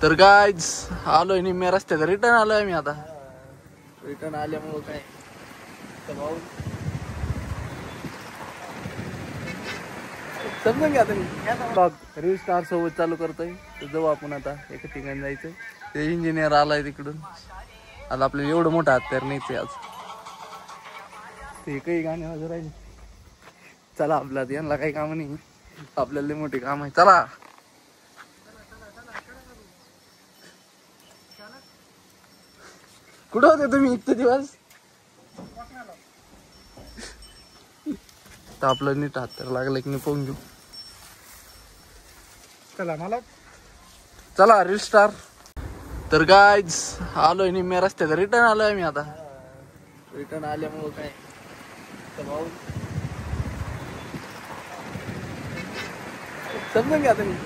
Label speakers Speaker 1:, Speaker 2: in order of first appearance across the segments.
Speaker 1: तर गाइज आलोय निम्म्या रस्त्यात रिटर्न आलोय मी आता. रिटर्न आल्यामुळं काय समजून घ्या तुम्ही. रील स्टार सोबत चालू करतोय. तर जाऊ आपण आता एका ठिकाणी जायचंय. ते इंजिनियर आलाय तिकडून. आता आपल्याला एवढं मोठं हत्यार नाहीच आज. ते काही गाणे वाजत राहिले. चला आपल्याला यांना काही काम नाही, आपल्याला लय मोठे काम आहे. चला कुठं होते तुम्ही इतके दिवस? तर आपलं नीट हत्यार लागलं की नाही पाहून घेऊ.
Speaker 2: चला मला
Speaker 1: चला रील स्टार. तर गाइज आलोय निम्म्या रस्त्यात रिटर्न आलोय मी आता. रिटर्न आल्यामुळं काय समजून घ्या तुम्ही.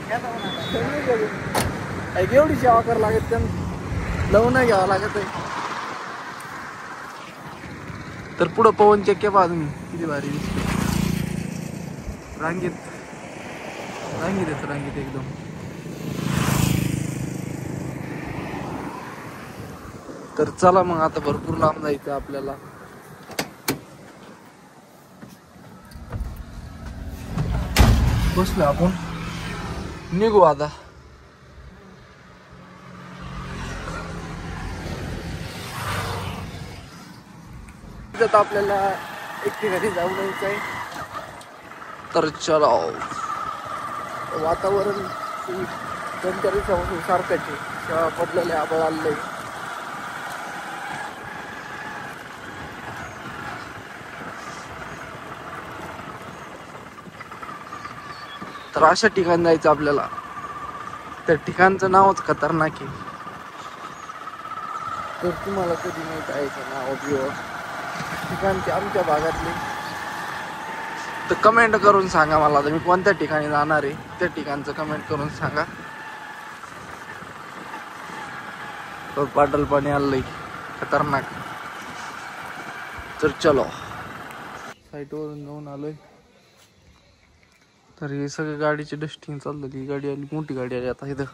Speaker 1: एवढी सेवा करावं लागत त्यांना लावून नाही घ्यावं लागत आहे. तर पुढं पवन चक्क्या पहा तुम्ही किती भारी दिसते. रांगीत रांगीत येत रांगीत एकदम. तर चला मग आता भरपूर लांब जायचं आपल्याला. बसलो आपण निघू आता. आपल्याला एक ठिकाणी जाऊन यायचं आहे. तर चला वातावरण कोणतरी सारखंच आपल्याला आबळ आलंय. तर अशा ठिकाणी जायचं आपल्याला. त्या ठिकाणचं नावच खतरनाक आहे. तर तुम्हाला कधी माहित आहे का नाव बिव ठिकाणचे आमच्या भागातले, तर कमेंट करून सांगा मला. तर मी कोणत्या ठिकाणी जाणार आहे त्या ठिकाणचं कमेंट करून सांगा. तर पाटल पाणी आलंय खतरनाक. तर चलो साईट वरून जाऊन आलोय. तर हे सगळं गाडीची डस्टिंग चाललं. ही गाडी आली, मोठी गाडी आली आता इथं.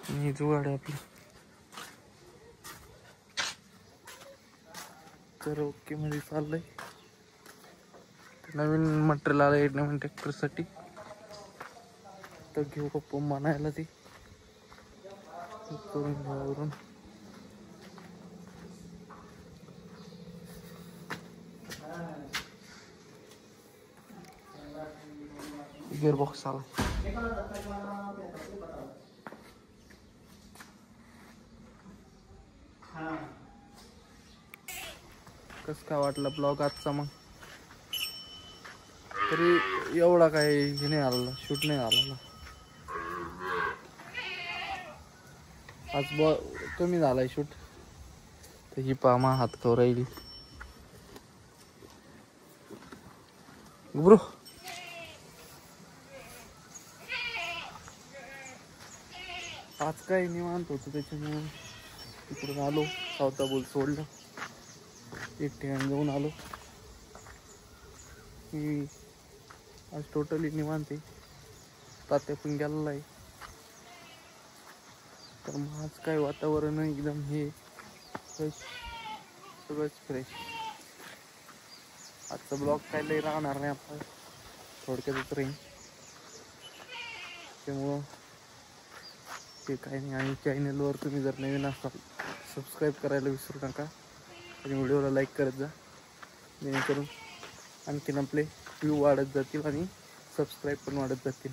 Speaker 1: ही जो गाडी आपली. तर ओके मध्ये चाललंय. नवीन मटेरियल आलंय नवीन ट्रॅक्टर साठी. तर घेऊ पप्पा म्हणायला ती करून घ्यावरून. गिअर बॉक्स आला. कस काय वाटलं ब्लॉग आजचा? मग तरी एवढा काही हे नाही आला, शूट नाही आला. आज कमी झालाय शूट. तर ही पामा हात खाऊ राहिली ब्रो. आज काही निवांत होतं त्याच्यामुळे तिकडून आलो. सावता बोल सोडलं. एक ठिकाणी जाऊन आलो. मी आज टोटली निवांत आहे. तात्या पण गेलेला आहे. तर मग आज काय वातावरण एकदम हे फ्रेश, सगळंच फ्रेश. आजचा ब्लॉग काय लई राहणार नाही आपला, थोडक्यातच राहील. त्यामुळं ते काही नाही. आणि चॅनलवर तुम्ही जर नवीन असाल सबस्क्राईब करायला विसरू नका. आणि व्हिडिओला लाईक करत जा, जेणेकरून आणखीन आपले व्ह्यू वाढत जातील आणि सबस्क्राईब पण वाढत जातील.